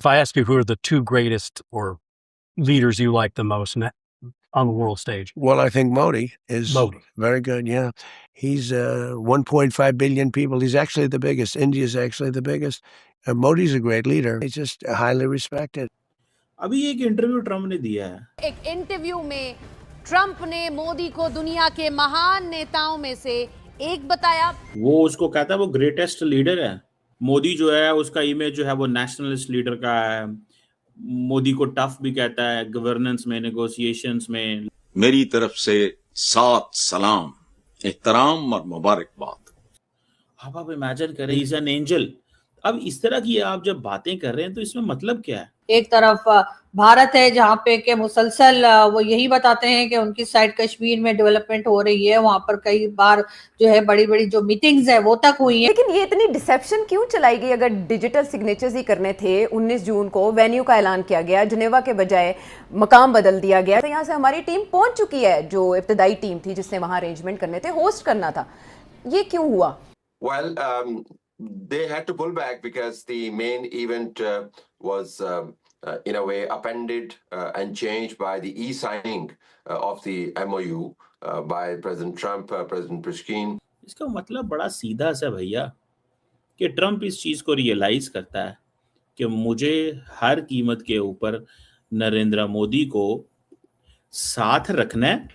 If I ask you who are the two greatest or leaders you like the most on the world stage? Well, I think Modi is Modi. very good. Yeah. He's 1.5 billion people. He's actually the biggest. India is actually the biggest. Modi's a great leader. He's just highly respected. अभी एक interview Trump ने दिया है। एक interview में Trump ने मोदी को दुनिया के महान नेताओं में से एक बताया। वो उसको कहता है वो ग्रेटेस्ट लीडर है। मोदी जो है उसका इमेज जो है वो नेशनलिस्ट लीडर का है। मोदी को टफ भी कहता है गवर्नेंस में, नेगोशिएशंस में। मेरी तरफ से 7 सलाम, एहतराम और मुबारकबाद। आप इमेजिन करें, इज एन एंजल। अब इस तरह की आप जब बातें कर रहे हैं तो इसमें मतलब क्या है? एक तरफ भारत है जहाँ पे के मुसलसल वो यही बताते हैं कि उनकी साइड कश्मीर में डेवलपमेंट हो रही है, वहां पर कई बार जो है बड़ी बड़ी जो मीटिंग्स है वो तक हुई है। लेकिन ये इतनी डिसेप्शन क्यों चलाई गई? अगर डिजिटल सिग्नेचर्स ही करने थे, 19 जून को वेन्यू का ऐलान किया गया, जिनेवा के बजाय मकाम बदल दिया गया। तो यहाँ से हमारी टीम पहुंच चुकी है, जो इब्तदाई टीम थी जिसने वहां अरेंजमेंट करने थे, होस्ट करना था। ये क्यों हुआ? Well, they had to pull back because the main event was in a way appended and changed by the e-signing of the MOU by President Trump, President Pushkin. इसका मतलब बड़ा सीधा सा भैया कि ट्रम्प इस चीज को रियलाइज करता है कि मुझे हर कीमत के ऊपर नरेंद्र मोदी को साथ रखना है।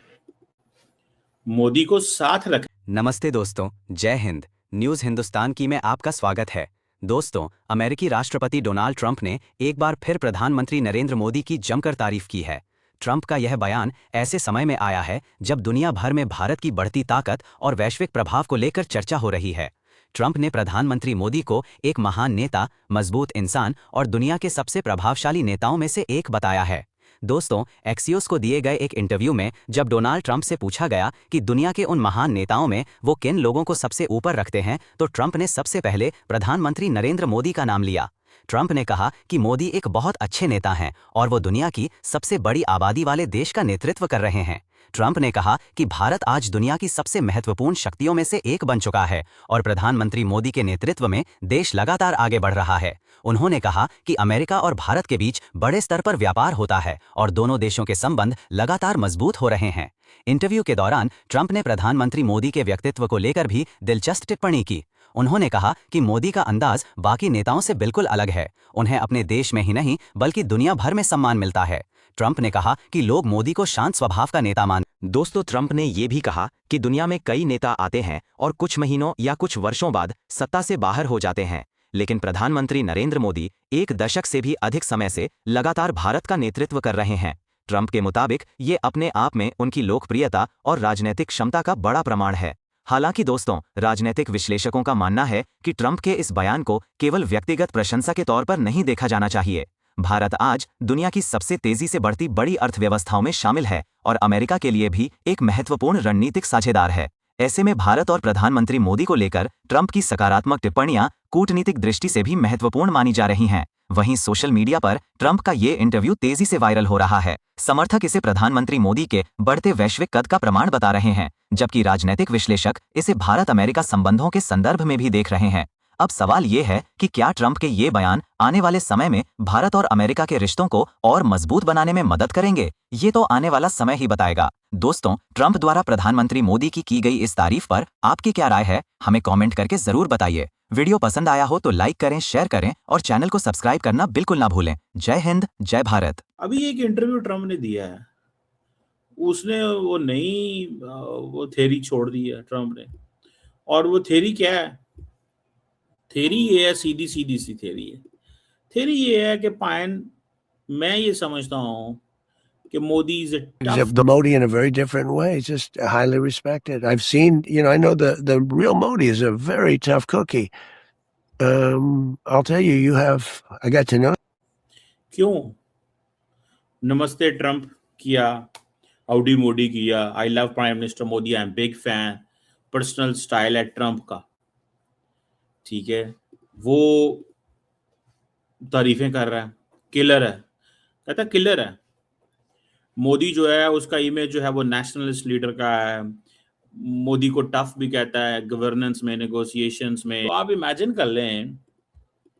मोदी को साथ रख। नमस्ते दोस्तों, जय हिंद। न्यूज़ हिंदुस्तान की में आपका स्वागत है। दोस्तों, अमेरिकी राष्ट्रपति डोनाल्ड ट्रंप ने एक बार फिर प्रधानमंत्री नरेंद्र मोदी की जमकर तारीफ की है। ट्रंप का यह बयान ऐसे समय में आया है जब दुनिया भर में भारत की बढ़ती ताकत और वैश्विक प्रभाव को लेकर चर्चा हो रही है। ट्रंप ने प्रधानमंत्री मोदी को एक महान नेता, मजबूत इंसान और दुनिया के सबसे प्रभावशाली नेताओं में से एक बताया है। दोस्तों, एक्सियोस को दिए गए एक इंटरव्यू में जब डोनाल्ड ट्रंप से पूछा गया कि दुनिया के उन महान नेताओं में वो किन लोगों को सबसे ऊपर रखते हैं, तो ट्रंप ने सबसे पहले प्रधानमंत्री नरेंद्र मोदी का नाम लिया। ट्रंप ने कहा कि मोदी एक बहुत अच्छे नेता हैं और वो दुनिया की सबसे बड़ी आबादी वाले देश का नेतृत्व कर रहे हैं। ट्रंप ने कहा कि भारत आज दुनिया की सबसे महत्वपूर्ण शक्तियों में से एक बन चुका है और प्रधानमंत्री मोदी के नेतृत्व में देश लगातार आगे बढ़ रहा है। उन्होंने कहा कि अमेरिका और भारत के बीच बड़े स्तर पर व्यापार होता है और दोनों देशों के संबंध लगातार मजबूत हो रहे हैं। इंटरव्यू के दौरान ट्रंप ने प्रधानमंत्री मोदी के व्यक्तित्व को लेकर भी दिलचस्प टिप्पणी की। उन्होंने कहा कि मोदी का अंदाज बाकी नेताओं से बिल्कुल अलग है। उन्हें अपने देश में ही नहीं बल्कि दुनिया भर में सम्मान मिलता है। ट्रंप ने कहा कि लोग मोदी को शांत स्वभाव का नेता मान। दोस्तों, ट्रंप ने यह भी कहा कि दुनिया में कई नेता आते हैं और कुछ महीनों या कुछ वर्षों बाद सत्ता से बाहर हो जाते हैं, लेकिन प्रधानमंत्री नरेंद्र मोदी 1 दशक से भी अधिक समय से लगातार भारत का नेतृत्व कर रहे हैं। ट्रंप के मुताबिक ये अपने आप में उनकी लोकप्रियता और राजनीतिक क्षमता का बड़ा प्रमाण है। हालांकि दोस्तों, राजनीतिक विश्लेषकों का मानना है कि ट्रंप के इस बयान को केवल व्यक्तिगत प्रशंसा के तौर पर नहीं देखा जाना चाहिए। भारत आज दुनिया की सबसे तेजी से बढ़ती बड़ी अर्थव्यवस्थाओं में शामिल है और अमेरिका के लिए भी एक महत्वपूर्ण रणनीतिक साझेदार है। ऐसे में भारत और प्रधानमंत्री मोदी को लेकर ट्रंप की सकारात्मक टिप्पणियां कूटनीतिक दृष्टि से भी महत्वपूर्ण मानी जा रही हैं। वहीं सोशल मीडिया पर ट्रंप का ये इंटरव्यू तेजी से वायरल हो रहा है। समर्थक इसे प्रधानमंत्री मोदी के बढ़ते वैश्विक कद का प्रमाण बता रहे हैं, जबकि राजनीतिक विश्लेषक इसे भारत अमेरिका संबंधों के संदर्भ में भी देख रहे हैं। अब सवाल ये है कि क्या ट्रंप के ये बयान आने वाले समय में भारत और अमेरिका के रिश्तों को और मजबूत बनाने में मदद करेंगे? ये तो आने वाला समय ही बताएगा। दोस्तों, ट्रंप द्वारा प्रधानमंत्री मोदी की गई इस तारीफ पर आपकी क्या राय है? हमें कमेंट करके जरूर बताइए। वीडियो पसंद आया हो तो लाइक करें, शेयर करें और चैनल को सब्सक्राइब करना बिल्कुल ना भूलें। जय हिंद, जय भारत। अभी एक इंटरव्यू ट्रम्प ने दिया है, उसने वो नई वो थ्योरी छोड़ दी है ट्रम्प ने। और वो थ्योरी क्या है? थ्योरी ये है, सीधी सीधी सी थ्योरी है। थ्योरी ये है कि पायन, मैं ये समझता हूँ कि Modi is a tough. The Modi in a very different way. He's just highly respected. I've seen, I know the real Modi is a very tough cookie. I'll tell you, I got to know. क्यों? नमस्ते Trump किया, howdy Modi किया, I love prime minister Modi, I am big fan, personal style है Trump का। ठीक है, वो तारीफें कर रहा है, किलर है, कहता किलर है। मोदी जो है उसका इमेज जो है वो नेशनलिस्ट लीडर का है। मोदी को टफ भी कहता है गवर्नेंस में, नेगोशिएशंस में। तो आप इमेजिन कर लें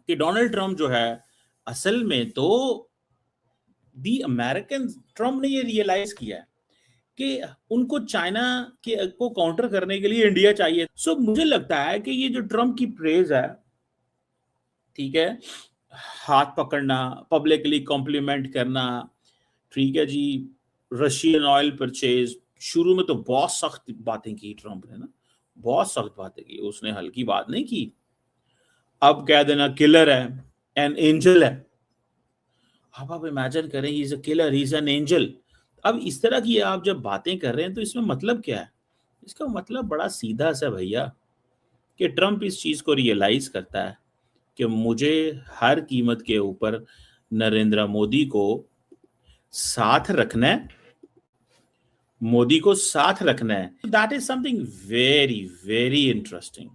कि डोनाल्ड ट्रम्प जो है असल में तो दी अमेरिकन, ट्रम्प ने ये रियलाइज किया है कि उनको चाइना के को काउंटर करने के लिए इंडिया चाहिए। सो मुझे लगता है कि ये जो ट्रम्प की प्रेज है, ठीक है, हाथ पकड़ना, पब्लिकली कॉम्प्लीमेंट करना, ठीक है जी, रशियन ऑयल परचेज, शुरू में तो बहुत सख्त बातें की ट्रम्प ने ना, बहुत सख्त बातें की, उसने हल्की बात नहीं की। अब कह देना किलर है, एन एंजल है। अब आप इमेजिन करें, he is a killer, he is an angel. अब इस तरह की आप जब बातें कर रहे हैं तो इसमें मतलब क्या है? इसका मतलब बड़ा सीधा सा भैया, कि ट्रम्प इस चीज को रियलाइज करता है कि मुझे हर कीमत के ऊपर नरेंद्र मोदी को साथ रखना है, मोदी को साथ रखना है। That is something very very interesting.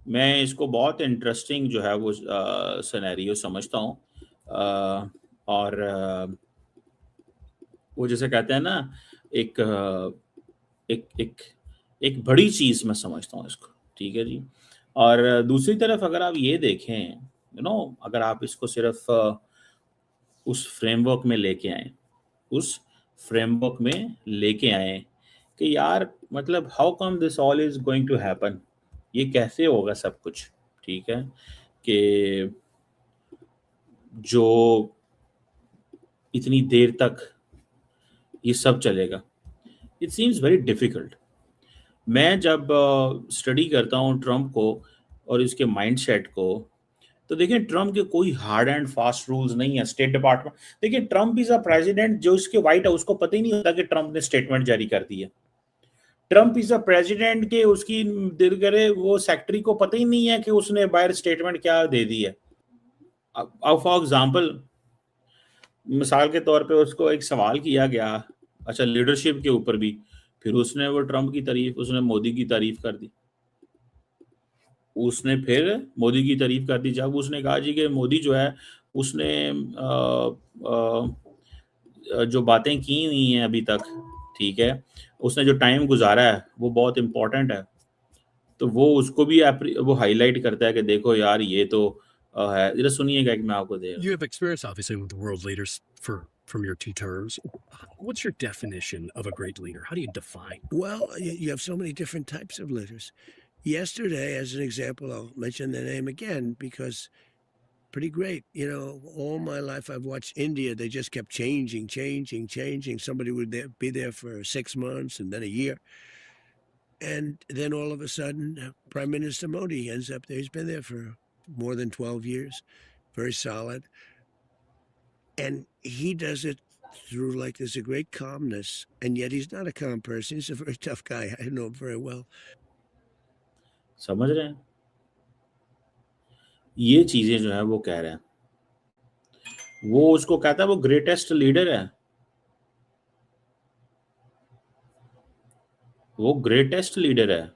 मैं इसको बहुत इंटरेस्टिंग जो है वो सिनेरियो समझता हूँ। और वो जैसे कहते हैं ना, एक एक एक एक बड़ी चीज मैं समझता हूँ इसको, ठीक है जी। और दूसरी तरफ अगर आप ये देखें, अगर आप इसको सिर्फ उस फ्रेमवर्क में लेके आए, उस फ्रेमवर्क में लेके आए कि यार मतलब how come this all is going to happen, ये कैसे होगा सब कुछ, ठीक है, कि जो इतनी देर तक ये सब चलेगा। It seems very difficult. मैं जब स्टडी करता हूँ ट्रम्प को और इसके माइंडसेट को, तो देखिए ट्रम्प के कोई हार्ड एंड फास्ट रूल्स नहीं है। स्टेट डिपार्टमेंट, देखिए ट्रम्प इज अ प्रेसिडेंट, जो इसके व्हाइट हाउस को पता ही नहीं होता कि ट्रम्प ने स्टेटमेंट जारी कर दी है। ट्रम्प इज अ प्रेसिडेंट के उसकी दिल करे वो सेक्रेटरी को पता ही नहीं है कि उसने बाहर स्टेटमेंट क्या दे दी है। अब फॉर एग्जाम्पल, मिसाल के तौर पे उसको एक सवाल किया गया, अच्छा लीडरशिप के ऊपर भी, फिर उसने वो ट्रम्प की तारीफ, उसने मोदी की तारीफ कर दी। उसने फिर मोदी की तारीफ कर दी जब उसने कहा जी कि मोदी जो है उसने जो बातें की हुई हैं अभी तक, ठीक है, उसने जो टाइम गुजारा है वो बहुत इम्पोर्टेंट है। तो वो उसको भी वो हाईलाइट करता है कि देखो यार ये तो है। जरा सुनिएगा, एक मैं आपको दे। You have experience, obviously, with the world leaders from your 2 terms. What's your definition of a great leader? How do you define? Well, you have so many different types of leaders. Yesterday, as an example, I'll mention the name again because pretty great. All my life I've watched India. They just kept changing. Somebody would be there for 6 months and then a year. And then all of a sudden, Prime Minister Modi ends up there. He's been there for more than 12 years. Very solid. And he does it through like there's a great calmness. And yet he's not a calm person. He's a very tough guy. I know him very well. समझ रहे हैं? ये चीजें जो है वो कह रहे हैं, वो उसको कहता है वो ग्रेटेस्ट लीडर है, वो ग्रेटेस्ट लीडर है।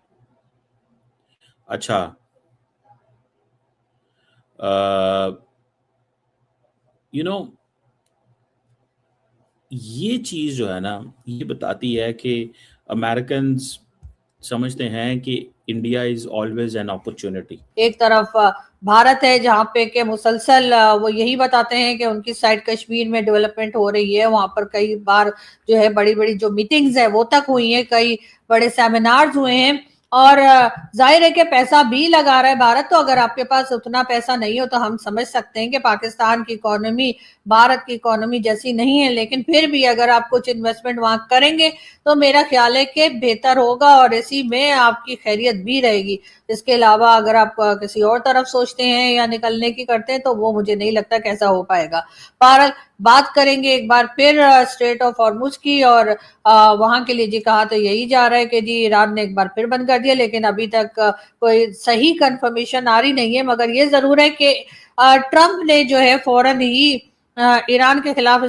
अच्छा, ये चीज जो है ना, ये बताती है कि अमेरिकन्स समझते हैं कि India is always an opportunity. एक तरफ भारत है जहाँ पे के मुसलसल वो यही बताते हैं कि उनकी साइड कश्मीर में डेवलपमेंट हो रही है, वहां पर कई बार जो है बड़ी बड़ी जो मीटिंग्स है वो तक हुई है, कई बड़े सेमिनार्स हुए हैं, और जाहिर है कि पैसा भी लगा रहा है भारत। तो अगर आपके पास उतना पैसा नहीं हो तो हम समझ सकते हैं कि पाकिस्तान की इकोनॉमी भारत की इकोनॉमी जैसी नहीं है, लेकिन फिर भी अगर आप कुछ इन्वेस्टमेंट वहां करेंगे तो मेरा ख्याल है कि बेहतर होगा और इसी में आपकी खैरियत भी रहेगी। इसके अलावा अगर आप किसी और तरफ सोचते हैं या निकलने की करते हैं तो वो मुझे नहीं लगता कैसा हो पाएगा। बहरहाल बात करेंगे एक बार फिर स्ट्रेट ऑफ हॉर्मुज की, और वहां के लिए जी कहा तो यही जा रहा है कि जी ईरान ने एक बार फिर बंद कर दिया, लेकिन अभी तक कोई सही कंफर्मेशन आ रही नहीं है। मगर ये जरूर है कि ट्रंप ने जो है फौरन ही ईरान के खिलाफ